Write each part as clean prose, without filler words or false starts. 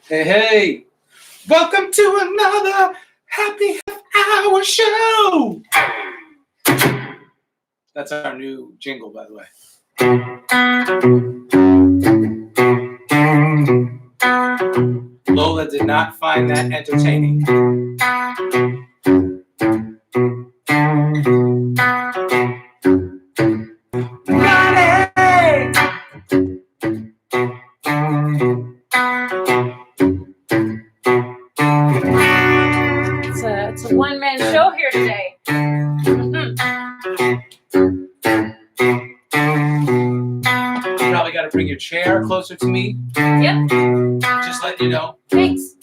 Hey, hey! Welcome to another happy half-hour show! That's our new jingle, by the way. Lola did not find that entertaining. It's a one-man show here today. You probably got to bring your chair closer to me. Yep. Just let you know. Thanks.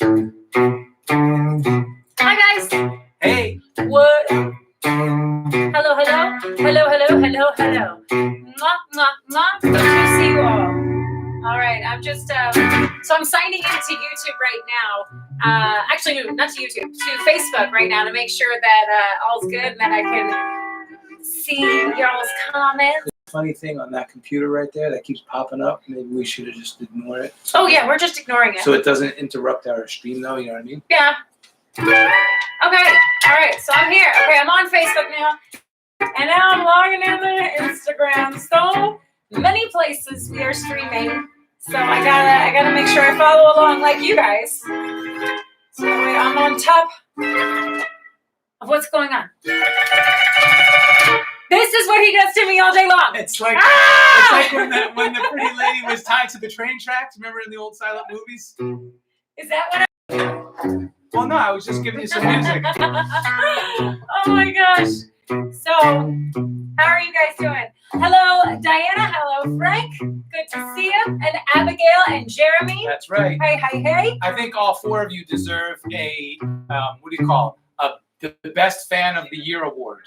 Hi, guys. Hey! What? Hello, hello. Hello, hello, hello, hello. Mwah, mwah, mwah. Good to see you all. All right, I'm just, so I'm signing into YouTube right now. Actually, no, not to YouTube, to Facebook right now to make sure that all's good and that I can see y'all's comments. Funny thing on that computer right there that keeps popping up. Maybe we should have just ignored it. Oh, yeah, we're just ignoring it. So it doesn't interrupt our stream, though. You know what I mean? Yeah. Okay. All right. So I'm here. Okay, I'm on Facebook now, and now I'm logging into Instagram. So many places we are streaming. So I gotta make sure I follow along like you guys. So wait, I'm on top of what's going on. This is what he does to me all day long. It's like when the pretty lady was tied to the train tracks. Remember in the old silent movies? Is that what Well, no, I was just giving you some music. Oh my gosh. So, how are you guys doing? Hello, Diana. Hello, Frank. Good to see you. And Abigail and Jeremy. That's right. Hey, hey, hey. I think all four of you deserve a, what do you call it? The Best Fan of the Year award.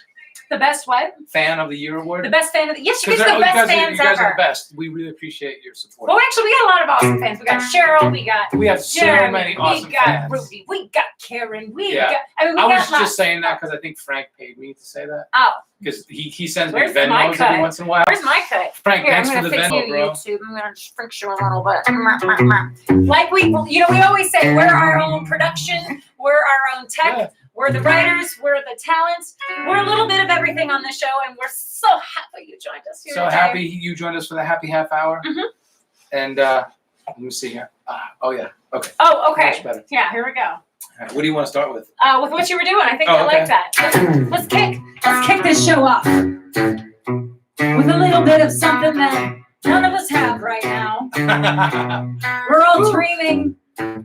The best what? Fan of the Year award? The best fan of the year. Yes, you guys are the you best guys fans you guys ever. are the best. We really appreciate your support. Well, actually, we got a lot of awesome fans. We got Cheryl. We have so Jeremy, many awesome we got fans. Ruby. We got Karen. We Yeah. got. I I was got lots. just saying that because I think Frank paid me to say that. Oh. Because he sends me Where's my Venmos cut? every once in a while. Where's my cut? Frank, Here, thanks I'm for gonna the fix Venmo, you, bro. YouTube. I'm gonna just fix you a little bit. Like we always say, we're our own production. We're our own tech. Yeah. We're the writers. We're the talents. We're a little bit of everything on this show, and we're so happy you joined us here So today. happy you joined us for the happy half hour. Mm-hmm. And let me see here. Oh, yeah. Okay. Oh, okay. Much better. Yeah, here we go. All right, what do you want to start with? With what you were doing, I think Oh, I like that. Let's kick this show off with a little bit of something that none of us have right now. We're all dreaming of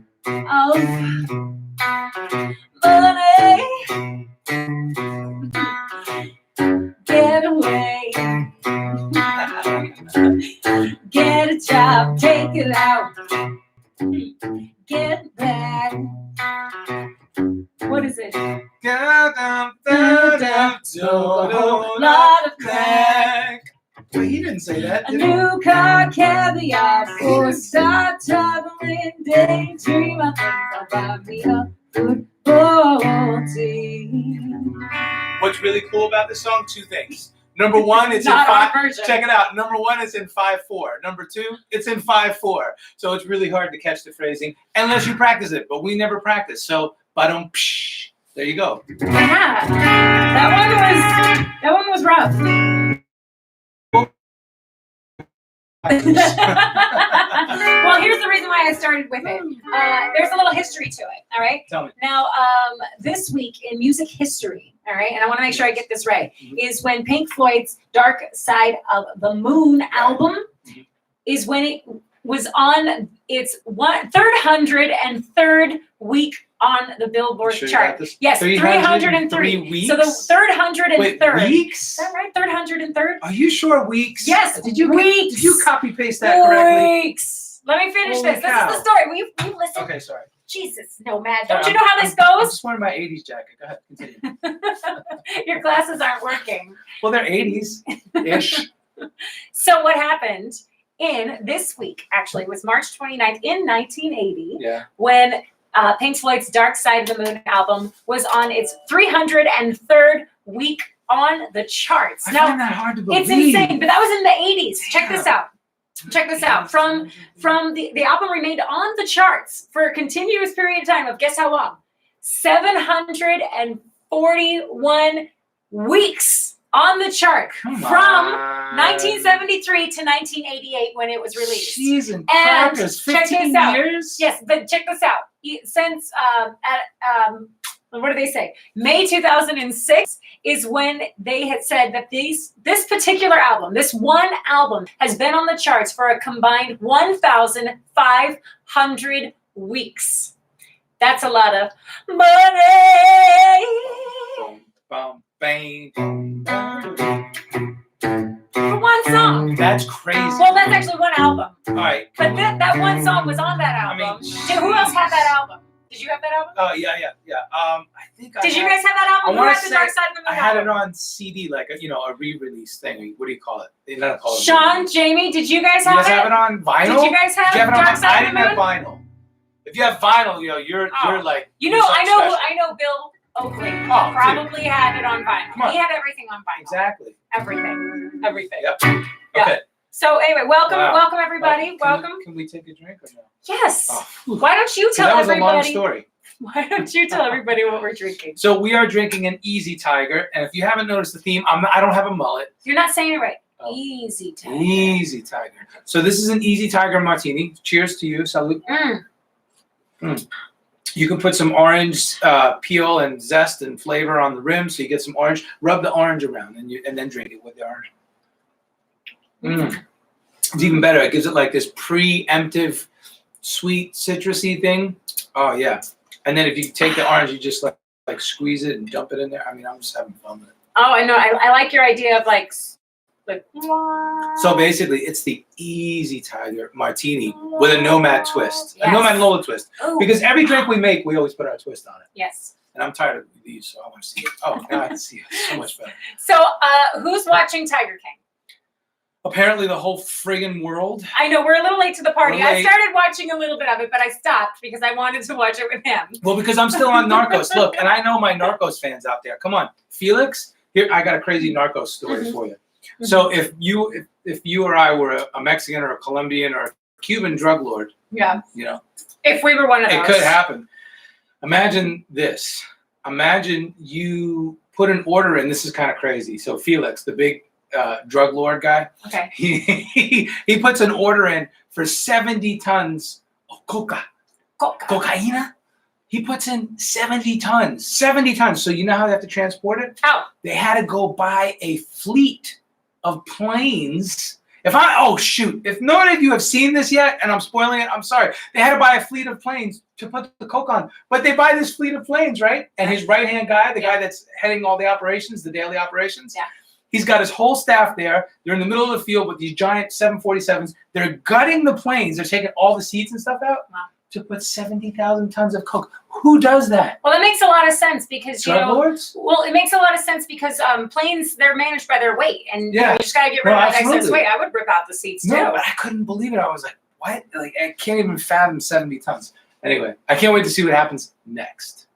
money. Get away. Get a job, take it out. Get back. What is it? A lot of crack. Well, he didn't say that. A Did he? new car, caviar for a star traveling daydream. I think I'll buy me a football team. What's really cool about this song? Two things. Number one, it's in Not our 5. version. Check it out. Number one, it's in 5/4. Number two, it's in 5/4. So it's really hard to catch the phrasing unless you practice it. But we never practice. So, ba-dum, psh. There you go. Yeah, that one was rough. Well, here's the reason why I started with it. There's a little history to it, all right? Tell me. Now, this week in music history, all right, and I want to make sure I get this right, is when Pink Floyd's Dark Side of the Moon album is when it was on its 303rd week on the Billboard Sure you chart. got this? Yes, 303. weeks? So the 303rd. Wait, weeks? Is that right? 303rd? Are you sure weeks? Yes, Did you weeks. Did you copy paste that correctly? Weeks. Let me finish Holy this. cow. This is the story. Will you listen? Okay, sorry. Jesus, Nomad. Don't you I'm- know how this I'm goes? just wearing my 80s jacket. Go ahead, continue. Your glasses aren't working. Well, they're 80s-ish. So what happened in this week, actually, was March 29th in 1980, Yeah. when Pink Floyd's Dark Side of the Moon album was on its 303rd week on the charts. I Now, find that hard to believe. it's insane, but that was in the 80s. Check this out. Check this out. From the album remained on the charts for a continuous period of time of guess how long? 741 weeks on the chart from 1973 to 1988 when it was released. Jeez and crackers, 15 years? Yes, but check this out. Since what do they say? May 2006 is when they had said that this particular album, this one album, has been on the charts for a combined 1,500 weeks. That's a lot of money. Bum, bang. For one song. That's crazy. Well, that's actually one album. All right. But that one song was on that album. Who else had that album? Did you have that album? Oh, yeah. I think Did you guys have that album? Who had the Dark Side of the Moon I had album? it on CD, like a re-release thing. What do you call it? They don't call it. Sean, Jamie, did you guys have it? You guys have it on vinyl? Did you guys have Dark Side I of the didn't have Moon? vinyl. If you have vinyl, you're like. You know, I know Bill Oakley probably had it on vinyl. He had everything on vinyl. Exactly. Everything. Yep. Yeah. Okay. So anyway, welcome everybody. Welcome. Can we take a drink or no? Yes. Oh, why don't you tell that was everybody? a long story. Why don't you tell everybody what we're drinking? So we are drinking an Easy Tiger, and if you haven't noticed the theme, I don't have a mullet. You're not saying it right. Oh. Easy Tiger. Easy Tiger. So this is an Easy Tiger Martini. Cheers to you. Salud. You can put some orange peel and zest and flavor on the rim, so you get some orange. Rub the orange around, and then drink it with the orange. It's even better. It gives it like this preemptive, sweet, citrusy thing. Oh yeah. And then if you take the orange, you just like squeeze it and dump it in there. I mean, I'm just having fun with it. Oh, I know. I like your idea of like. So basically, it's the Easy Tiger Martini with a Nomad twist, a Nomad Lola twist. Ooh. Because every drink we make, we always put our twist on it. Yes. And I'm tired of these, so I want to see it. Oh, now I can see it. So much better. So, who's watching Tiger King? Apparently, the whole friggin' world. I know, we're a little late to the party. We're I late. started watching a little bit of it, but I stopped because I wanted to watch it with him. Well, because I'm still on Narcos. Look, and I know my Narcos fans out there. Come on, Felix. Here, I got a crazy Narcos story for you. So if you or I were a Mexican or a Colombian or a Cuban drug lord, If we were one of those. it could happen. Imagine this. Imagine you put an order in. This is kind of crazy. So Felix, the big drug lord guy, Okay. he puts an order in for 70 tons of cocaine. He puts in 70 tons. 70 tons. So you know how they have to transport it? How? They had to go buy a fleet of planes. If none of you have seen this yet, and I'm spoiling it, I'm sorry. They had to buy a fleet of planes to put the coke on. But they buy this fleet of planes, right? And his right-hand guy, the guy that's heading all the operations, the daily operations, he's got his whole staff there. They're in the middle of the field with these giant 747s. They're gutting the planes. They're taking all the seats and stuff out to put 70,000 tons of coke. Who does that? Well, that makes a lot of sense because, Drug lords? Well, it makes a lot of sense because planes, they're managed by their weight. And you just got to get rid of that excess weight. I would rip out the seats, too. No, but I couldn't believe it. I was like, what? Like, I can't even fathom 70 tons. Anyway, I can't wait to see what happens next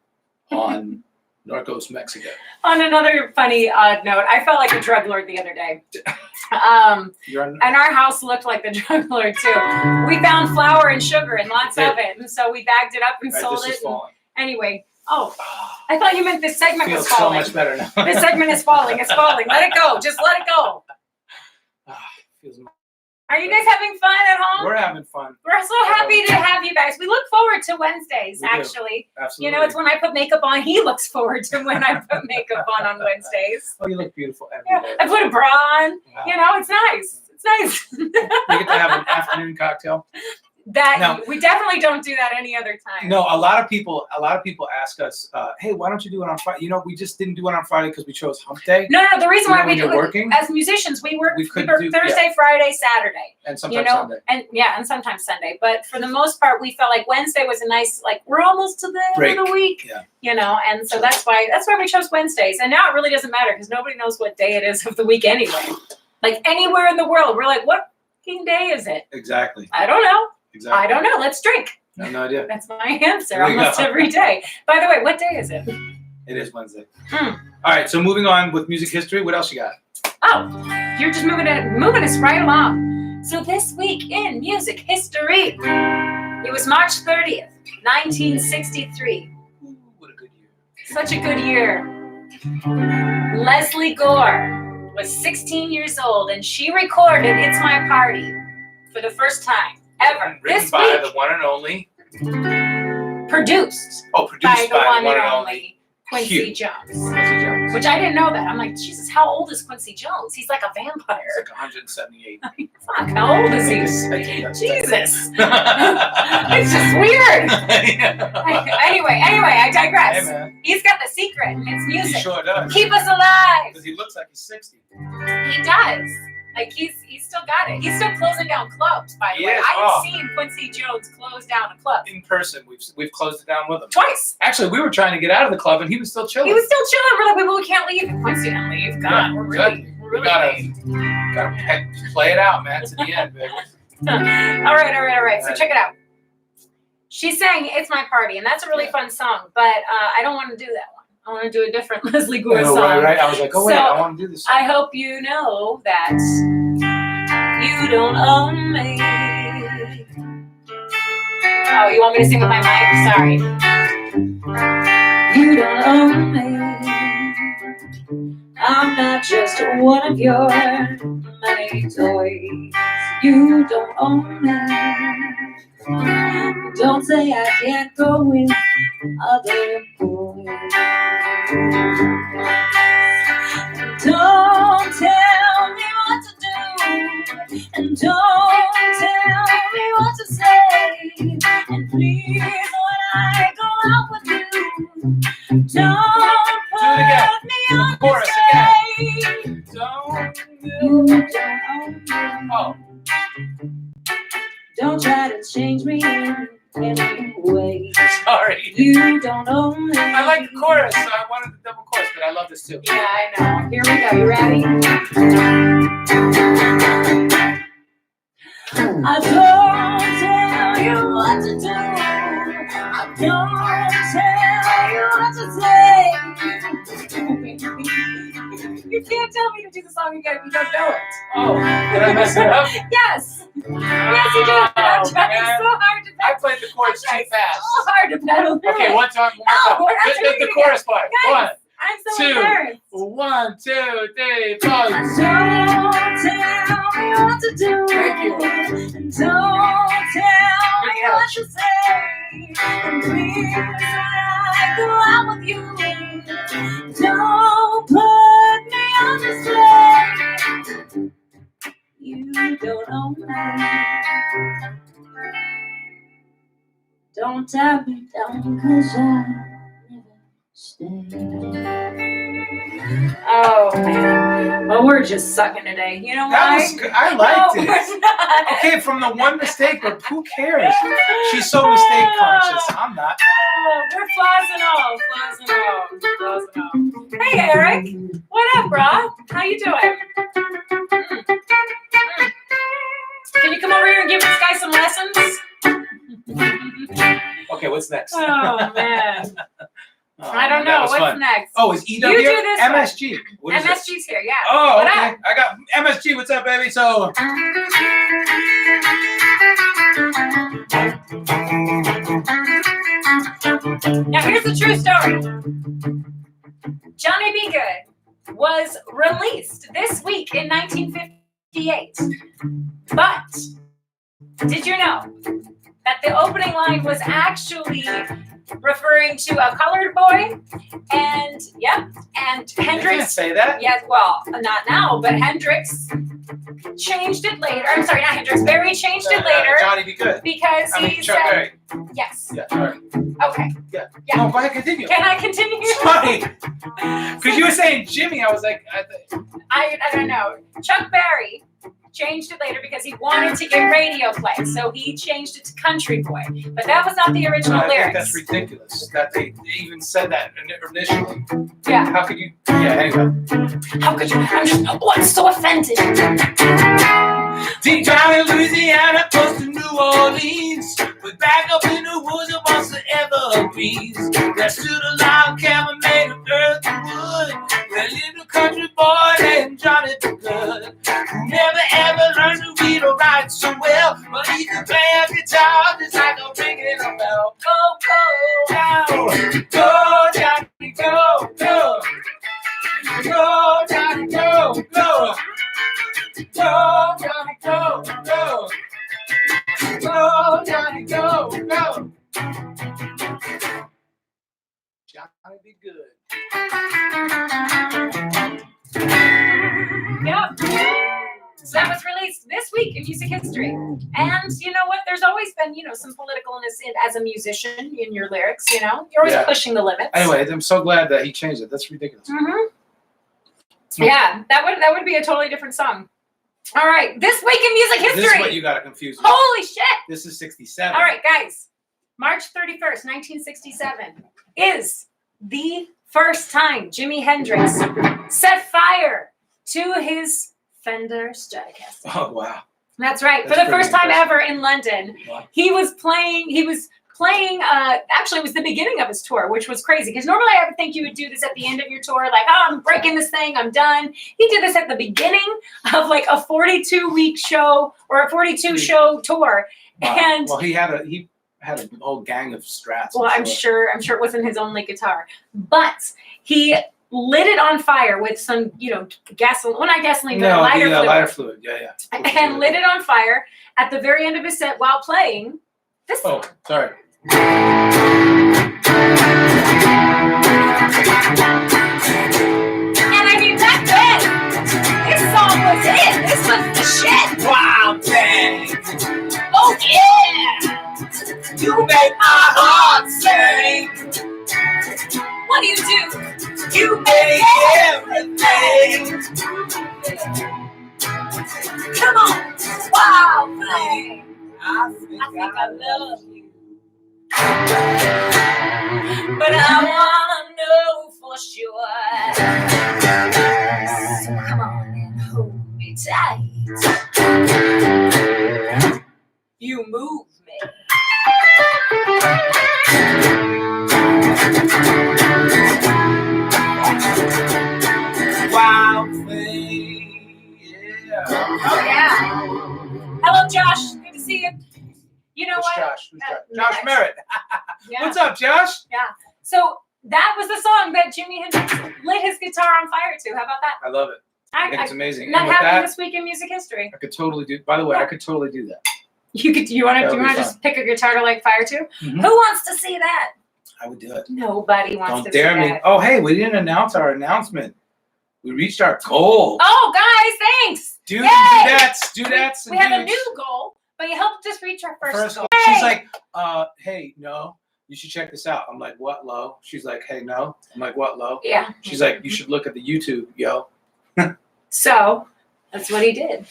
on Narcos Mexico. On another funny odd note, I felt like a drug lord the other day. And our house looked like the drug lord too. We found flour and sugar and lots of it, and so we bagged it up and sold it. Anyway, I thought you meant this segment was falling. Feels so much better now. This segment is falling. It's falling. Let it go. Just let it go. Are you guys having fun at home? We're having fun. We're so happy to have you guys. We look forward to Wednesdays, actually. Absolutely. You know, it's when I put makeup on. He looks forward to when I put makeup on Wednesdays. Oh, you look beautiful every day. I put a bra on. Wow. You know, it's nice. It's nice. We get to have an afternoon cocktail. We definitely don't do that any other time. No, a lot of people ask us, hey, why don't you do it on Friday? You know, we just didn't do it on Friday because we chose hump day. No, the reason why we do it, working, as musicians, we work Thursday, yeah. Friday, Saturday. And sometimes Sunday. And sometimes Sunday. But for the most part, we felt like Wednesday was a nice, like, we're almost to the end of the week. Yeah. You know, and so that's why we chose Wednesdays. And now it really doesn't matter because nobody knows what day it is of the week anyway. Like anywhere in the world, we're like, what fucking day is it? Exactly. I don't know. Exactly. I don't know. Let's drink. I have no idea. That's my answer almost every day. By the way, what day is it? It is Wednesday. All right, so moving on with music history, what else you got? Oh, you're just moving us right along. So this week in music history, it was March 30th, 1963. Ooh, what a good year. Such a good year. Leslie Gore was 16 years old, and she recorded It's My Party for the first time ever. Written This by week, the one and only. produced Produced by the one and only. only Quincy Jones. Quincy Jones. Which I didn't know that. I'm like, Jesus, how old is Quincy Jones? He's like a He's vampire. like 178. Fuck, how old is he? I think that's Jesus. It's just weird. Anyway, I digress. Hey, man. He's got the secret. It's He music. sure does. Keep us alive. Because he looks like he's 60. He does. Like he's still got it. He's still closing down clubs, by the He way. is. I have Oh. seen Quincy Jones close down a club. In person, we've closed it down with him. Twice. Actually, we were trying to get out of the club, and he was still chilling. He was still chilling. We're like, well, we can't leave. Quincy didn't leave. God, Yeah, we're exactly. really Gotta late. play it out, man, to the end, baby. All right. So check it out. She sang "It's My Party," and that's a really fun song. But I don't want to do that one. I want to do a different Leslie Gore song. Right. I was like, oh wait, So, I want to do this song. I hope you know that you don't own me. Oh, you want me to sing with my mic? Sorry. You don't own me. I'm not just one of your many toys. You don't own me. Don't say I can't go with other boys. Don't tell me what to do, and don't tell me what to say. And please, when I go out with you, don't put me on Chorus display. Don't. You don't own me. Oh. Don't try to change me in any way. Sorry. You don't own me. I like the chorus, so I wanted the double chorus, but I love this too. Yeah, I know. Here we go. You ready? I don't tell you what to do. I don't tell you what to say. You can't tell me to do the song again if you don't know it. Oh, did I mess it up? Yes. Yes, you did. I'm trying man. so hard to I pedal. played the chords too fast. So hard to pedal through Okay, it. one time. No, we're not Just doing the it chorus part. Guys, I'm so two. embarrassed. 1, 2, 3, 4. Don't tell me what to do. Thank you. Don't tell me what to say. And please, when I go out with you, don't put me on display. You don't own me. Don't tie me down, 'cause I never stay. Oh man, well we're just sucking today. You know That why? was good. I liked No, it. we're not. Okay, from the one mistake, but who cares? She's so mistake conscious. I'm not. Oh, we're flaws and all. Hey Eric, what up, bro? How you doing? Can you come over here and give this guy some lessons? Okay, what's next? Oh man, Oh, I don't that know was what's fun. next. Oh, is EW You here? do this one. MSG. What is it? MSG's here, yeah. Oh, What okay. up? I got MSG. What's up, baby? So. Now here's the true story. Johnny B. Good was released this week in 1958. But did you know that the opening line was actually referring to a colored boy? And and You can't Hendrix. say that. Yes, well, not now, but Hendrix changed it later. I'm sorry, not Hendrix. Barry changed it later Johnny be good. because I mean, he Chuck said Berry. yes. Yeah, sorry. Okay. Yeah. Yeah. No, go ahead, continue. Can I continue? Sorry. Because you were saying Jimmy, I was like, I don't know. Chuck Berry changed it later because he wanted to get radio play, so he changed it to Country Boy. But that was not the original I think lyrics. that's ridiculous that they even said that initially. Yeah. How could you? Yeah, anyway. How could you? I'm so offended. Deep down in Louisiana, close to New Orleans, we're back up in the woods amongst the evergreens. There stood a log cabin made of earth and wood, where lived a country boy named Johnny the Good, who never ever learned to read or never write so well, but he can play a guitar just like a ringing a bell. Go, Johnny, go, go. Go, Johnny, go, go. Go, Johnny, go, go. Go, Johnny, go, go. Johnny, be good. Yep. So that was released this week in music history. And you know what? There's always been, some politicalness as a musician in your lyrics, You're always pushing the limits. Anyway, I'm so glad that he changed it. That's ridiculous. Mm-hmm. Yeah, that would be a totally different song. All right, this week in music history. This is what you got to confuse me. Holy shit. This is 67. All right, guys. March 31st, 1967 is the first time Jimi Hendrix set fire to his Fender Stratocaster. Oh, wow. That's right. That's for the first time impressive. ever in London, Wow. he was playing, actually it was the beginning of his tour, which was crazy because normally I would think you would do this at the end of your tour, like, oh, I'm breaking this thing, I'm done. He did this at the beginning of like a 42-week show or a 42-show tour. Wow. And well, he had a whole gang of Strats. well, I'm sure it wasn't his only guitar, but he lit it on fire with some, gasoline. Well, not gasoline, but lighter fluid. Lighter fluid. Yeah. And lit it on fire at the very end of his set while playing this song. Oh, sorry. And I mean, back then, this song was it. This was the shit. Wow, dang. Oh, yeah. You make my heart sing. What do? You make everything. Come on. Wow, play. I think I love you. But I wanna know for sure. So come on and hold me tight. You move me. wow thing. Yeah. Oh yeah. Hello, Josh. Good to see you. You know Who's what? Josh? Who's Josh? Josh. Josh Merritt. Yeah. What's up, Josh? So that was the song that Jimi Hendrix lit his guitar on fire to. How about that? I love it. I think it's amazing. That And with happened that, this week in music history. I could totally do. By the way, I could totally do that. You want That would be to just pick a guitar to light fire to? Mhm. Who wants to see that? I would do it. Nobody wants Don't to dare see me. that. Oh, hey, we didn't announce our announcement. We reached our goal. Oh, guys, thanks. Dude, Yay! dudettes. We have a new goal, but you helped us reach our first goal. She's Hey! like, hey, no, you should check this out. I'm like, what, Lo? She's like, hey, no. I'm like, what, Lo? Yeah. She's like, you should look at the YouTube, yo. So that's what he did.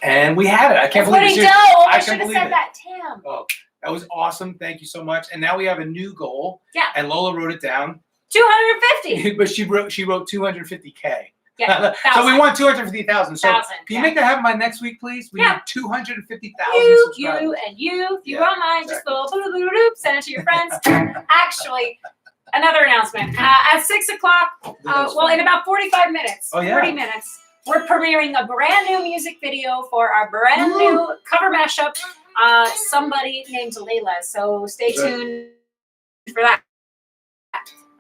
And we had it. I can't That's what believe he it. did. I I should can't have believe said it. that, Tim. Oh, that was awesome. Thank you so much. And now we have a new goal. Yeah. And Lola wrote it down. 250. But she wrote 250K. Yeah. So we want 250,000. So 1,000, can you make that happen by next week, please? We Yeah. need 250,000 You, subscribers. and you. If you Yeah, don't mind, exactly. just little bloop, send it to your friends. Actually, another announcement. At 6 o'clock, in about 45 minutes, Oh, yeah. 40 minutes, we're premiering a brand new music video for our brand new cover mashup, Somebody Named Layla. So stay tuned for that.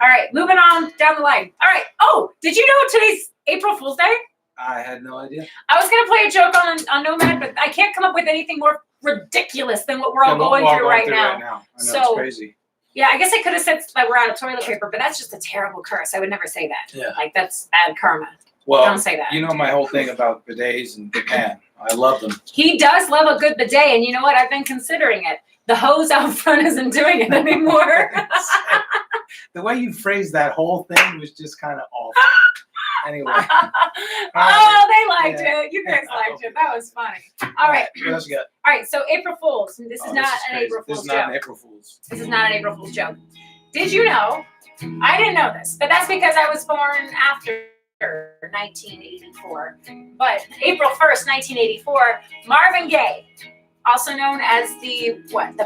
All right, moving on down the line. All right. Oh, did you know today's April Fool's Day? I had no idea. I was going to play a joke on Nomad, but I can't come up with anything more ridiculous than what we're all Yeah, going we're all through right now. I know, So- it's crazy. Yeah, I guess I could have said that we're out of toilet paper, but that's just a terrible curse. I would never say that. Yeah. Like, that's bad karma. Well, Don't say that. you know my whole thing about bidets in Japan. I love them. He does love a good bidet, and you know what? I've been considering it. The hose out front isn't doing it anymore. The way you phrased that whole thing was just kind of awful. Anyway. Oh, they liked Yeah. it. You guys liked it. That was funny. All right. What else you got? All right, so April Fools. This is not an crazy. April This Fool's is not joke. an April Fool's. This is not an April Fool's joke. Did you know? I didn't know this, but that's because I was born after 1984. But April 1st, 1984, Marvin Gaye, also known as the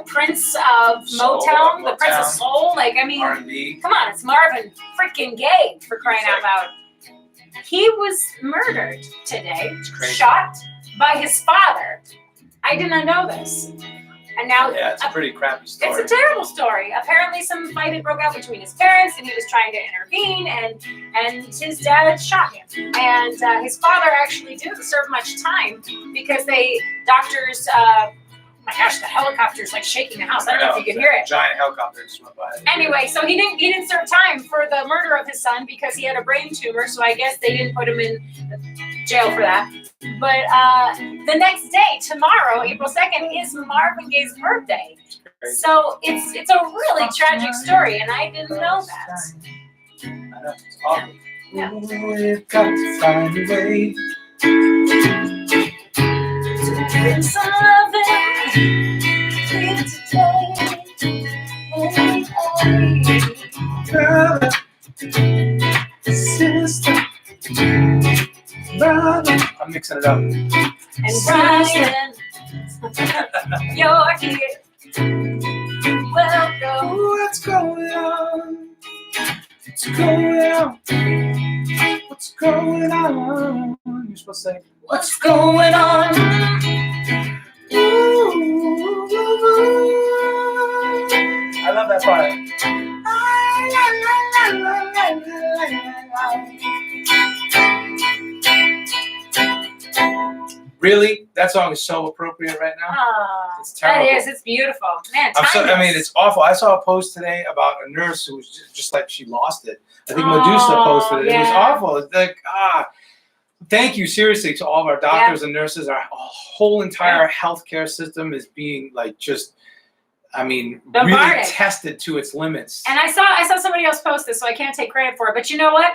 Prince of Soul, Motown, the Prince of Motown. Soul. Like, I mean, R&B. come on, it's Marvin freaking Gaye, for crying out loud. He was murdered today, crazy. shot by his father I did not know this. And now, Yeah, it's a pretty crappy story. It's a terrible story. Apparently, some fight had broke out between his parents, and he was trying to intervene, and his dad shot him. And his father actually didn't serve much time because doctors. Oh my gosh, the helicopter's like shaking the house. I don't know if you can hear it. Giant helicopter just went by. Anyway, so he didn't serve time for the murder of his son because he had a brain tumor. So I guess they didn't put him in jail for that. But the next day, tomorrow, April 2nd, is Marvin Gaye's birthday. So it's a really tragic story, and I didn't know that. I know, it's awful. Yeah. We've got to find a way. Bring some loving here today. Brother, sister, brother. I'm mixing it up. And Brian, you're here. Welcome. What's going on? What's going on? What's going on? You're supposed to say, what's going on? Ooh, I love that part. Really? That song is so appropriate right now. Oh, It's terrible. that is. It's beautiful. Man, I mean, it's awful. I saw a post today about a nurse who was just like she lost it. I think Medusa posted it. yeah. It was awful. It's like, thank you seriously to all of our doctors and nurses. Our whole entire healthcare system is being like just, I mean, really Bombarded. tested to its limits. And I saw somebody else post this, so I can't take credit for it. But you know what?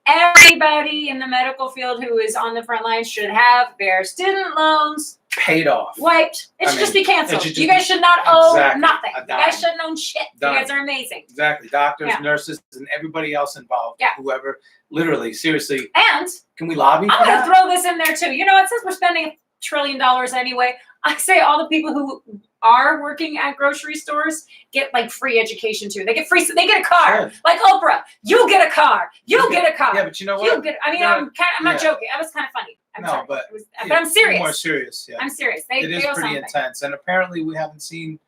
Everybody in the medical field who is on the front lines should have their student loans Paid off. wiped. It should just be canceled. should just You guys should not owe Exactly. nothing. A You dime. guys shouldn't own shit. Done. You guys are amazing. Exactly. Doctors, Yeah. nurses, and everybody else involved. Yeah. Whoever. Literally, seriously. And Can we lobby for I'm going to that? throw this in there too. You know, it says we're spending $1 trillion anyway. I say all the people who are working at grocery stores get like free education too. They get free. They get a car. Good. Like Oprah, you get a car. You get a car. Yeah, but you know You what? get. I mean, Yeah. I'm not joking. That was kind of funny. I'm No, sorry. but It was, Yeah, but I'm serious. More serious, yeah. I'm serious. It is they owe pretty something. intense, and apparently we haven't seen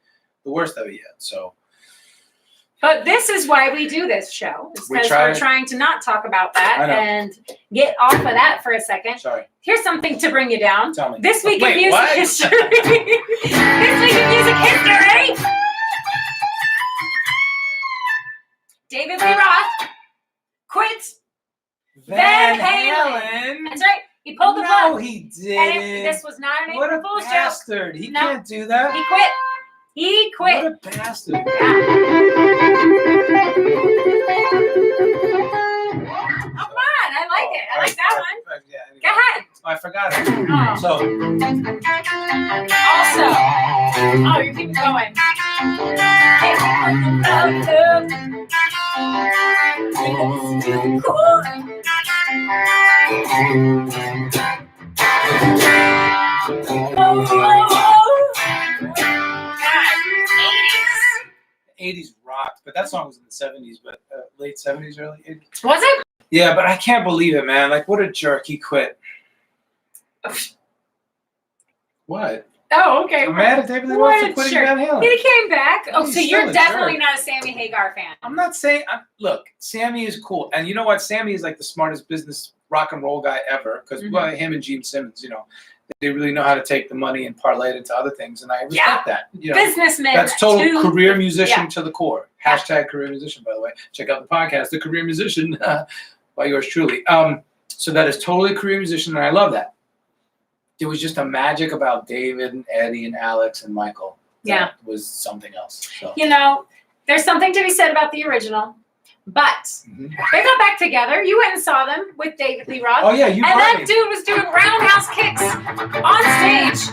the worst of it yet. So But this is why we do this show. It's We because try- we're trying to not talk about that I know. and get off of that for a second. sorry. Here's something to bring you down. Tell me. This week Wait, in music what? history. This week in music history. David Lee Roth quit. Van Halen. That's right. He pulled the No, plug. he And didn't. this was not an What a April Fool's joke. bastard! He No. can't do that. He quit. He quit. What a bastard! Yeah. Come on, I like it. I like that one. Yeah, anyway. Go ahead. I forgot it. Oh. So Also, oh, you keep going. the 80s rocked, but that song was in the 70s, but late 70s, early 80s. Was it? Yeah, but I can't believe it, man. Like, what a jerk. He quit. What? Oh, okay. I'm mad at David Lee What Roth a for quitting jerk. Van Halen. He came back. Oh, He's so still you're a definitely jerk. not a Sammy Hagar fan. I'm not saying, look, Sammy is cool. And you know what? Sammy is like the smartest business rock and roll guy ever. Because well, him and Gene Simmons, you know, they really know how to take the money and parlay it into other things. And I respect that. You know, Businessman. that's total to- career musician yeah. to the core. Hashtag career musician, by the way. Check out the podcast, The Career Musician, by yours truly. So that is totally career musician, and I love that. There was just a magic about David and Eddie and Alex and Michael. That was something else. So. You know, there's something to be said about the original, but they got back together. You went and saw them with David Lee Roth. Oh, yeah, you And brought that me. dude was doing roundhouse kicks on stage.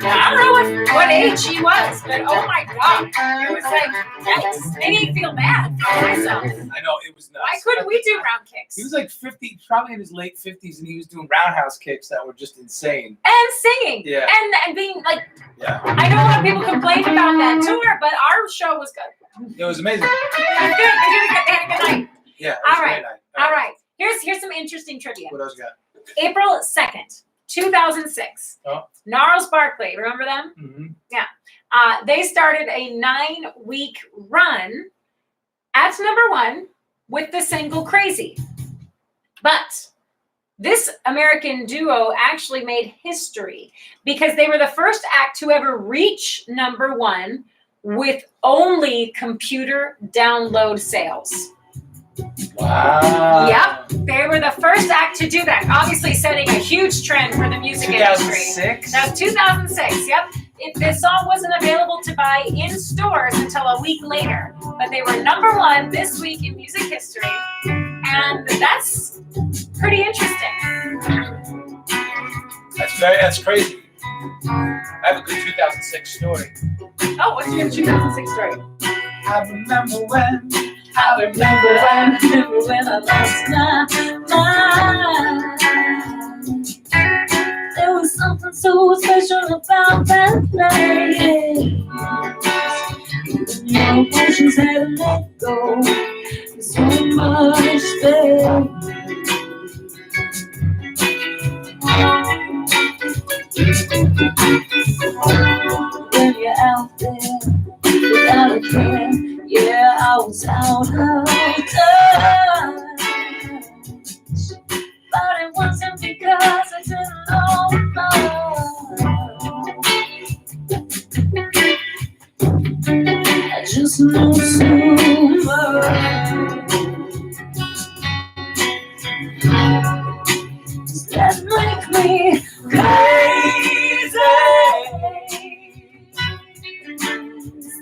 Now, I don't know what age he was, but oh my God. It was like, yikes. Made me feel bad for myself. I know, it was nuts. Why couldn't we do round kicks? He was like 50, probably in his late 50s, and he was doing roundhouse kicks that were just insane. And singing. Yeah. And being like, Yeah. I know a lot of people complained about that tour, but our show was good. It was amazing. It was good. They had a good night. Yeah. It was All a right. great night. All right. Here's some interesting trivia. What else you got? April 2nd, 2006. Oh. Gnarls Barkley, remember them? Mm-hmm. Yeah. They started a 9-week run at number 1 with the single Crazy. But this American duo actually made history because they were the first act to ever reach number 1 with only computer download sales. Wow. Yep, they were the first act to do that. Obviously setting a huge trend for the music industry. 2006? That's 2006, yep. This song wasn't available to buy in stores until a week later. But they were number 1 this week in music history. And that's pretty interesting. That's crazy. I have a good 2006 story. Oh, what's your 2006 story? I remember when I remember when I lost my mind. There was something so special about that night. Your emotions had to let go. There's so much there. When you're out there without a care, yeah, I was out of touch. But it wasn't because I didn't know love. I just knew so much. That make me crazy.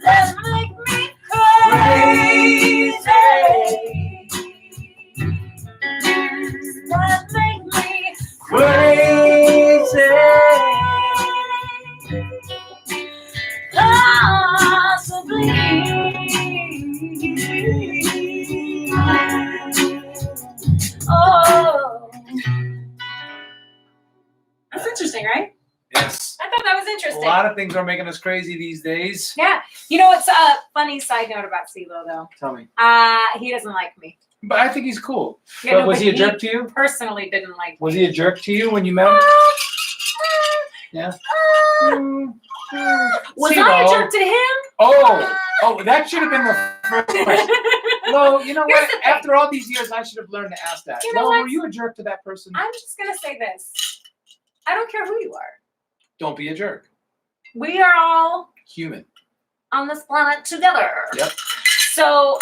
That make me crazy. That make me crazy. Possibly. Oh. That's interesting, right? Yes. I thought that was interesting. A lot of things are making us crazy these days. Yeah. You know what's a funny side note about CeeLo, though? Tell me. He doesn't like me. But I think he's cool. Yeah, But no, was but he a jerk to you? Personally didn't like me. Was he a jerk to you when you met him? Yeah. Was CeeLo. I a jerk to him? Oh, that should have been the first question. Lo, you know Here's what? the thing. After all these years, I should have learned to ask that. You know Lo, what? were you a jerk to that person? I'm just going to say this. I don't care who you are. Don't be a jerk. We are all Human. on this planet together. Yep. So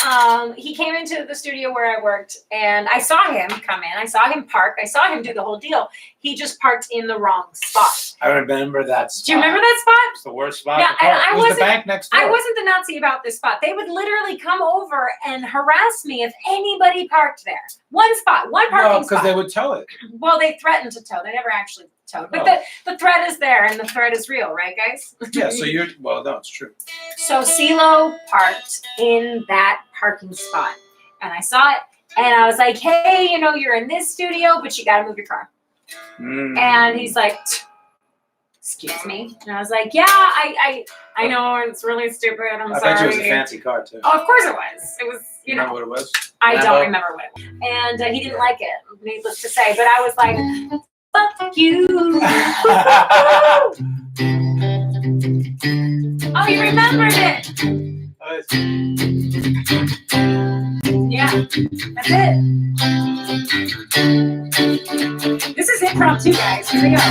he came into the studio where I worked, and I saw him come in. I saw him park. I saw him do the whole deal. He just parked in the wrong spot. I remember that spot. Do you remember that spot? It's the worst spot. Yeah, to park. and I It was wasn't- the bank next door. I wasn't the Nazi about this spot. They would literally come over and harass me if anybody parked there. One spot, one parking No, because spot. they would tow it. Well, they threatened to tow. They never actually towed. But Oh. the threat is there, and the threat is real, right, guys? Yeah, so you're, well, no, it's true. So CeeLo parked in that parking spot, and I saw it, and I was like, hey, you know, you're in this studio, but you got to move your car. Mm. And he's like, excuse me. And I was like, yeah, I know it's really stupid. I'm I sorry. bet you it was a fancy car, too. Oh, of course it was. It was, you know. Remember what it was? I Lambo? don't remember what it was. And he didn't like it, needless to say. But I was like, fuck you. Oh, you remembered it. Yeah, that's it. This is impromptu, guys. Here we go.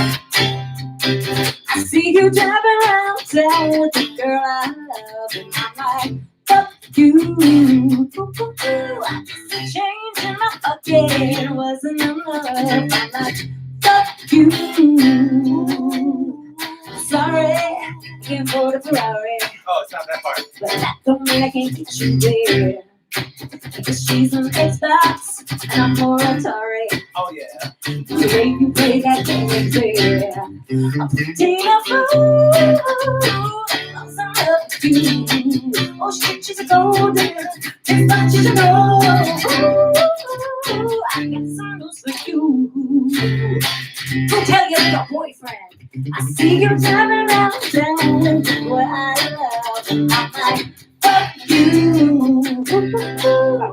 I see you driving around town with the girl I love, and I'm like, fuck you. The change in my pocket wasn't enough. I'm like, fuck you. Sorry, I can't afford a Ferrari, Oh, it's not that part. but that don't mean I can't get you there. Because she's an Xbox and I'm more Atari. Oh, yeah. The way you play that game is clear. I'm Tina Fool. I'm up to you. Oh shit, she's a golden. This much you know. Ooh, I got some news for you. Go tell your boyfriend. I see you driving around town with the boy I love. I'm like, fuck you. All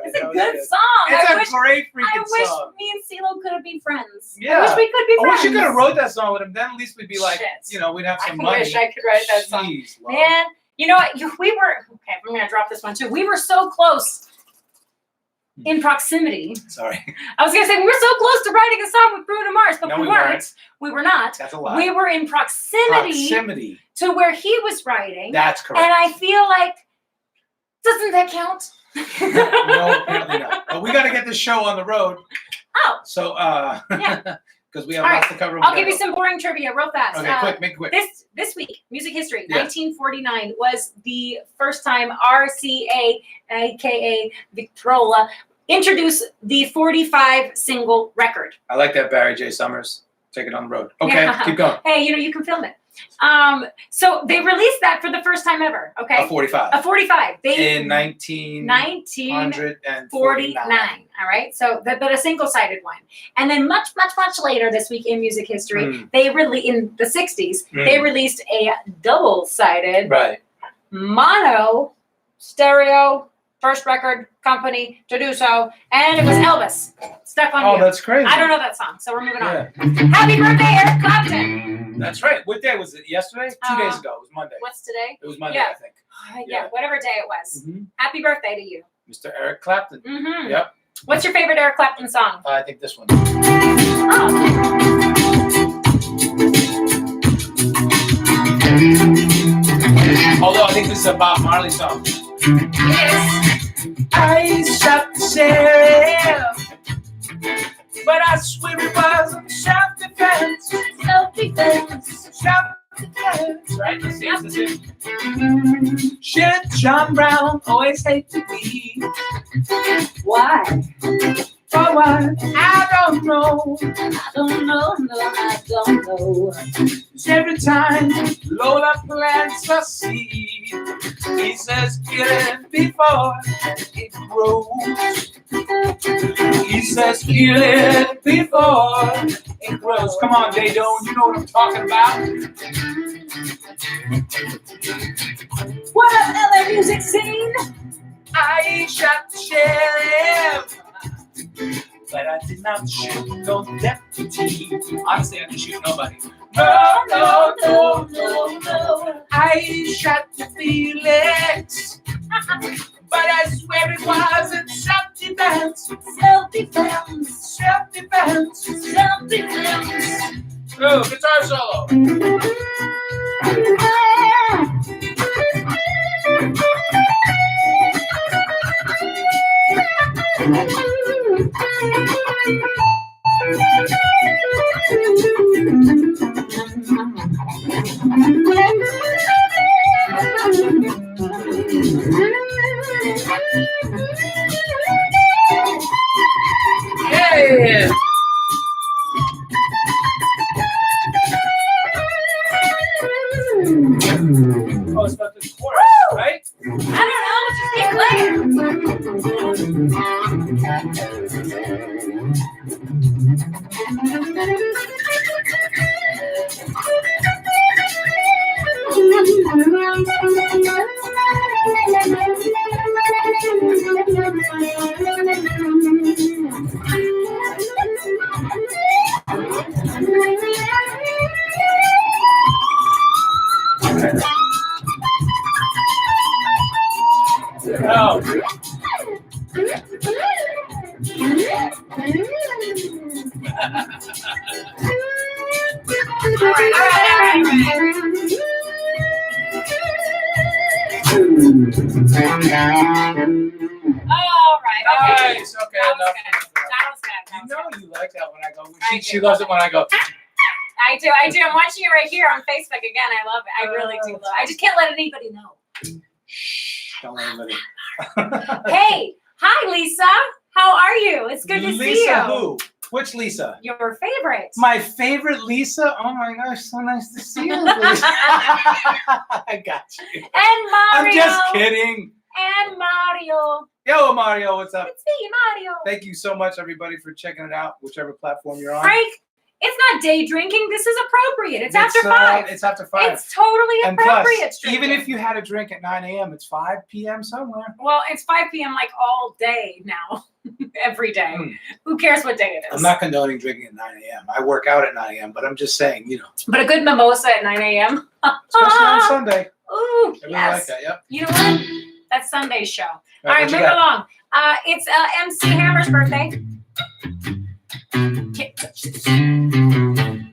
right, It's a that was good good. song. It It's a great freaking wish song. me and CeeLo could have been friends. Yeah. I wish we could be friends. I wish you could have wrote that song with him. Then at least we'd be like, Shit. we'd have some I money. wish I could write that song. Jeez, Lo. Man, you know what? We were, okay, I'm going to drop this one too. We were so close in proximity. Sorry. I was going to say, we were so close to writing a song with Bruno Mars, but No, we we weren't. weren't. We were not. That's a lie. We were in proximity to where he was writing. That's correct. And I feel like, doesn't that count? No, apparently not. But we got to get this show on the road. Oh. So, yeah. Because we have All lots right. to cover. I'll give you some boring trivia real fast. Okay, quick, make it quick. This week, music history, Yeah. 1949 was the first time RCA, aka Victrola, introduced the 45 single record. I like that, Barry J. Summers. Take it on the road. Okay, Yeah. keep going. Hey, you can film it. So they released that for the first time ever. Okay. A 45. A 45. In 1949. All right. So, but a single-sided one. And then much later this week in music history, in the 60s, they released a double-sided mono stereo first record company to do so, and it was Elvis. Stuck on You. Oh, that's crazy. I don't know that song, so we're moving on. Happy birthday, Eric Clapton. That's right. What day was it? Yesterday? 2 days ago. It was Monday. What's today? It was Monday, Yeah. I think. Yeah, whatever day it was. Happy birthday to you. Mr. Eric Clapton. Yep. What's your favorite Eric Clapton song? I think this one. Oh. Although I think this is a Bob Marley song. It is. I shot the sheriff, but I swear it wasn't self-defense. Self-defense. Self-defense. Right? Let's see. Shit, John Brown always hate to be. Why? For what? I don't know. I don't know. Cause every time Lola plants a seed, he says, kill it before it grows. He says, kill it before it grows. Come on, Daydone, you know what I'm talking about. What up, LA music scene? I shot the sheriff, but I did not shoot no deputy. Honestly, I didn't shoot nobody. No. I shot the Felix, but I swear it wasn't self-defense. Self-defense. Oh, guitar solo. Yeah. Oh, it's about this chorus, right? I don't know. Just keep Oh. All right. Okay. Nice. Okay, That enough. was good. You know you like that when I go. I She do. loves it when I go. I do. I'm watching it right here on Facebook again. I love it. I really do love it. I just can't let anybody know. Shh, don't let anybody. Hey, hi, Lisa. How are you? It's good to see you. Lisa who? Which Lisa? Your favorite. My favorite Lisa? Oh my gosh, so nice to see you, Lisa. I got you. And Mario. I'm just kidding. And Mario. Yo, Mario, what's up? It's me, Mario. Thank you so much, everybody, for checking it out, whichever platform you're on. Frank It's not day drinking. This is appropriate. It's after 5. It's after 5. It's totally And appropriate. plus, drinking. even if you had a drink at 9 a.m., it's 5 p.m. somewhere. Well, it's 5 p.m. like all day now, every day. Who cares what day it is? I'm not condoning drinking at 9 a.m. I work out at 9 a.m., but I'm just saying, But a good mimosa at 9 a.m. Especially on Sunday. Ooh, I really yes. like that, yep. You know what? That's Sunday's show. All right, what you moving got? along. It's MC Hammer's birthday. Can't touch this. Can't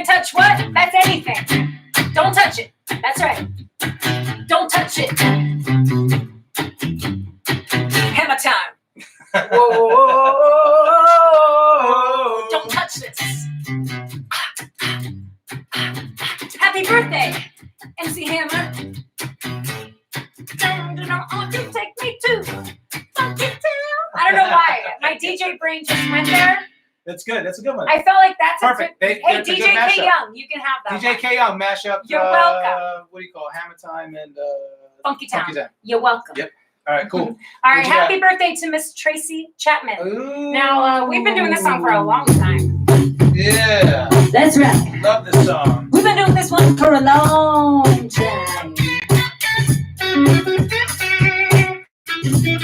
touch what? That's anything. Don't touch it. That's right. Don't touch it. Hammer time. Whoa. Don't touch this. Happy birthday, MC Hammer. You take me to Funky Town. I don't know why. My DJ brain just went there. That's good. That's a good one. I felt like that's Perfect. Hey, That's a DJ good mashup. K Young, you can have that. DJ one. K Young mashup. You're welcome. What do you call it? Hammer Time and Funky Town. Funky Town. You're welcome. Yep. All right, cool. All right, What you happy birthday to Miss Tracy Chapman. Ooh. Now, we've been doing this song for a long time. Yeah. That's right. Love this song. We've been doing this one for a long time.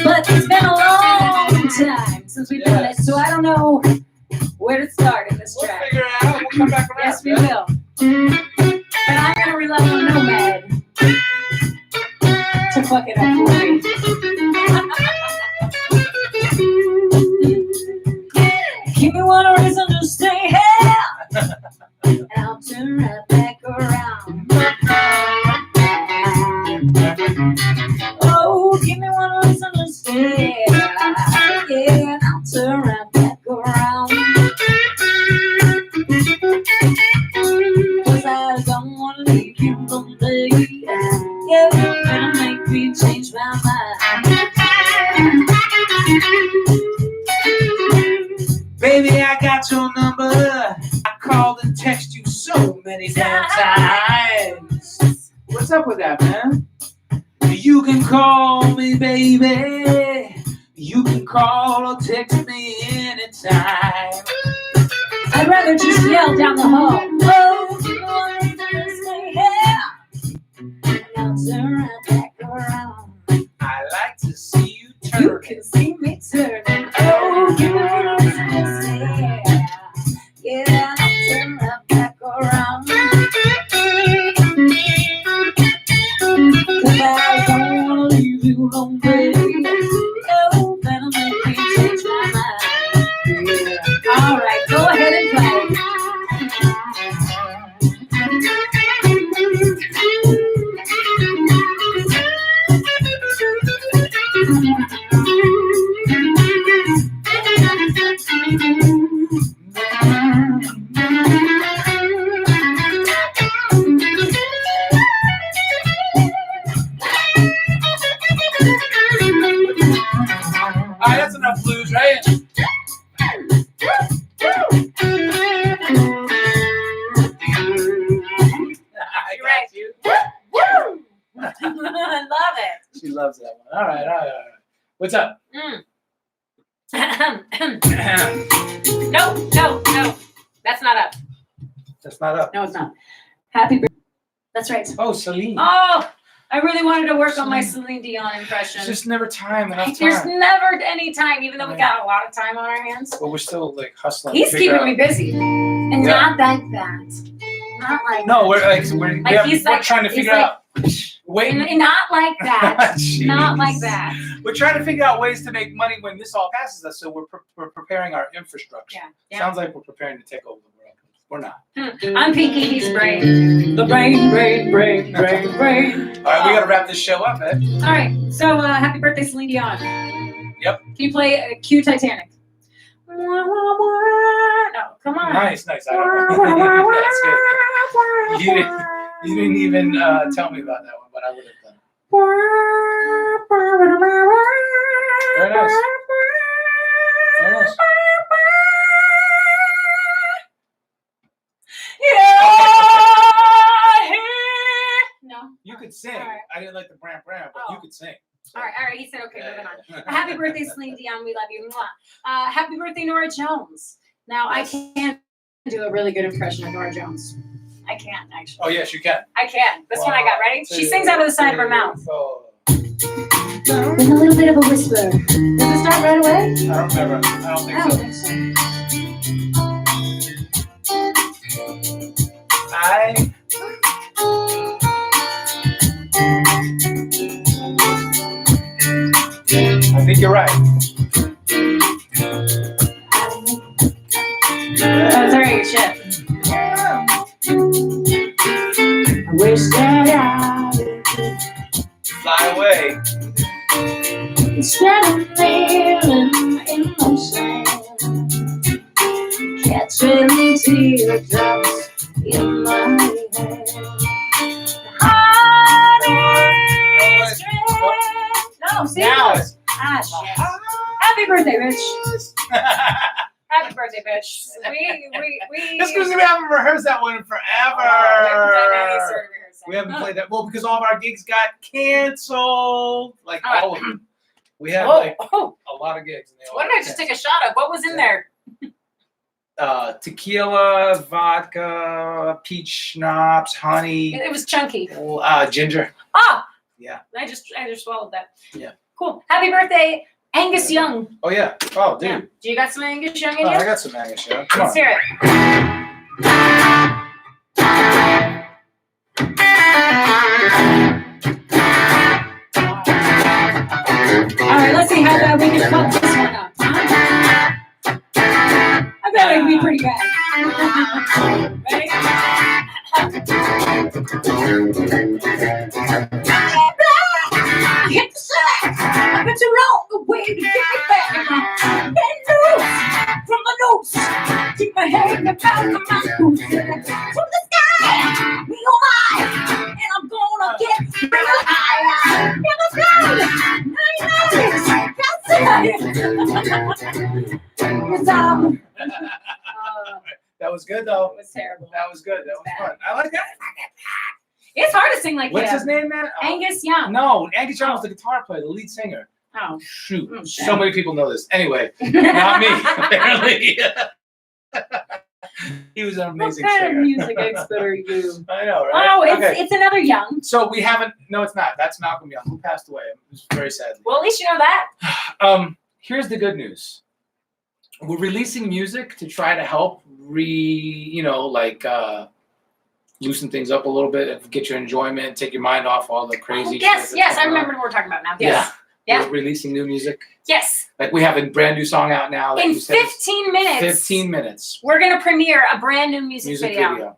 But it's been a long time since we've done it, so I don't know where to start in this We'll track. figure it out. We'll come back around. Yes, we will. But I'm going to rely on Nomad to fuck it up for me. Give me one reason to stay here, and I'll turn right back around. Oh, give me one reason to stay, yeah, and I'll turn right back around. 'Cause I don't want to leave you lonely. Yeah, you're gonna make me change my mind. Baby, I got your number. I called and text you so many damn times. What's up with that, man? You can call me, baby. You can call or text me anytime. I'd rather just yell down the hall. Oh, you want to stay here, and I'll turn right back around. I like to see you turn. You can see me turning. Oh, you want to stay here, yeah, and I'll turn right back around. 'Cause I don't want to leave you alone, baby. Oh, better make me change my mind. Yeah. All right, go ahead and play. All right, that's enough blues, right? I got you. I love it. She loves that one. All right. What's up? No. That's not up. That's not up. No, it's not. Happy birthday. That's right. Oh, Celine. Oh, I really wanted to work on my Celine Dion impression. It's just never enough There's time. never any time, even though we got a lot of time on our hands. But we're still like hustling. He's to figure keeping me busy. And Yeah. not like that. Not like No, we're that. we're trying to figure out. Wait. And not like that. Jeez. Not like that. We're trying to figure out ways to make money when this all passes us. So we're preparing our infrastructure. Yeah. Sounds like we're preparing to take over the world. We're not. I'm Pinky, he's Brain. The brain. All right, we gotta wrap this show up, man. All right, so happy birthday, Celine Dion. Yep. Can you play Cue Titanic? No, come on. Nice. I don't know. That's good. You didn't even tell me about that one, but I would have done. Very nice. Very nice. No. You could sing. Right. I didn't like the bram, but Oh. you could sing. All right. He said, okay, moving on. Yeah. Happy birthday, Celine Dion. We love you. Mwah. Happy birthday, Nora Jones. Now, Yes. I can't do a really good impression of Nora Jones. I can't actually. Oh yes, you can. I can. This one I got. Ready? She sings out of the side of her mouth. With a little bit of a whisper. Does it start right away? I don't remember. I don't think so. I think you're right. Oh, sorry, shit. I wish that I Fly away. instead of living in the sand, catching teardrops in my hand. No, see? Now it's Happy birthday, bitch. Happy birthday, bitch. We It's because we haven't rehearsed that one in forever. We haven't played that. Well, because all of our gigs got canceled. Like all of them. We had a lot of gigs. What did I just take a shot of? What was in there? Tequila, vodka, peach schnapps, honey. It was chunky. Ginger. Ah! Yeah. I just swallowed that. Yeah. Cool. Happy birthday, Angus Young. Oh, yeah. Oh, dude. Yeah. Do you got some Angus Young in you? I got some Angus Young. Come Let's on. hear it. All right, let's see how bad we can fuck this one up. I bet it would be pretty bad. Ready? Hit the sack. I bet you know the way to get it back. Bend loose from the nose. Keep my head about the mountains. To the sky. We go high. And I'm gonna get real high. That was good, though. It was terrible. That was good. That was fun. I like that. It's hard to sing like What's him. his name, man? Angus Young. No, Angus Young was the guitar player, the lead singer. Oh. Shoot. Oh, So many people know this. Anyway, not me, apparently. He was an amazing What kind singer. of music expert are you? I know, right? Oh, Okay. it's another Young. So we haven't. No, it's not. That's Malcolm Young, who passed away. It was very sadly. Well, at least you know that. Here's the good news. We're releasing music to try to help loosen things up a little bit, get your enjoyment, take your mind off all the crazy shit. Yes, I remember what we're talking about now. Yes. Yeah. We're releasing new music. Yes. Like we have a brand new song out now. Like In you said, 15 minutes. 15 minutes. We're going to premiere a brand new music video.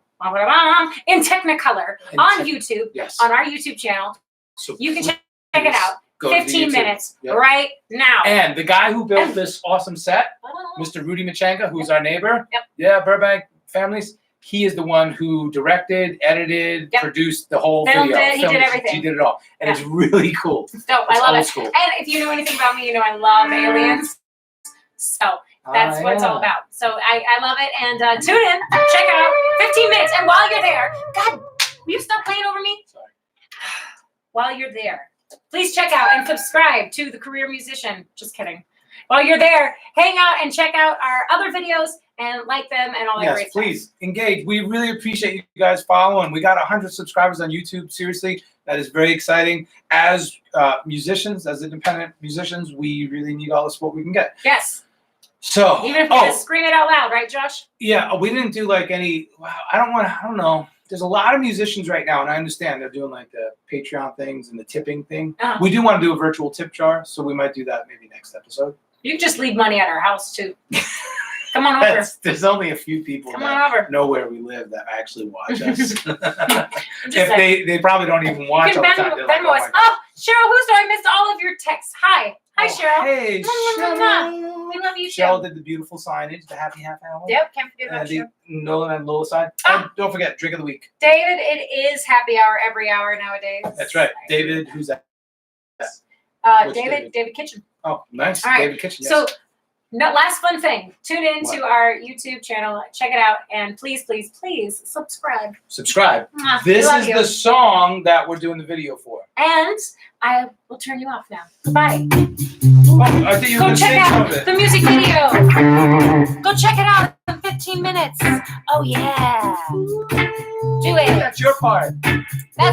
In Technicolor on YouTube. Yes. On our YouTube channel. So you can check it out. Go to 15 minutes Yep. right now. And the guy who built this awesome set, Mr. Rudy Machenka, who's our neighbor. Yep. Yeah, Burbank families. He is the one who directed, edited, produced the whole Filmed video. it. He did everything. He did it all. And it's really cool. Dope. I It's love old it. school. And if you know anything about me, you know I love aliens. So that's what it's all about. So I love it. And tune in. Check it out. 15 minutes. And while you're there, God, will you stop playing over me? Sorry. While you're there, please check out and subscribe to The Career Musician. Just kidding. While you're there, hang out and check out our other videos and like them and all that great stuff. Yes, please engage. We really appreciate you guys following. We got 100 subscribers on YouTube. Seriously, that is very exciting. As musicians, as independent musicians, we really need all the support we can get. Yes. So even if we just scream it out loud, right, Josh? Yeah, we didn't do like any. Wow, I don't know. There's a lot of musicians right now, and I understand they're doing like the Patreon things and the tipping thing. We do want to do a virtual tip jar, so we might do that maybe next episode. You can just leave money at our house too. Come on over. There's only a few people that know where we live that actually watch us. If they probably don't even watch all the time. Venmo us. Oh, Cheryl Husto, I missed all of your texts. Hi, Cheryl. Hey, Cheryl. We love you, Cheryl did the beautiful signage, the happy half hour. Yep, can't forget about you. Nomad Lola sign. And don't forget, drink of the week. David, it is happy hour every hour nowadays. That's right. David, who's that? David Kitchen. Oh, nice. All right. David Kitchen. Yes. So, last fun thing. Tune in to our YouTube channel. Check it out. And please, please, please subscribe. Subscribe. This is the song that we're doing the video for. And I will turn you off now. Bye. Oh, I think you were Go check out the music video. Go check it out. 15 minutes. Oh, yeah. Do it. That's your part.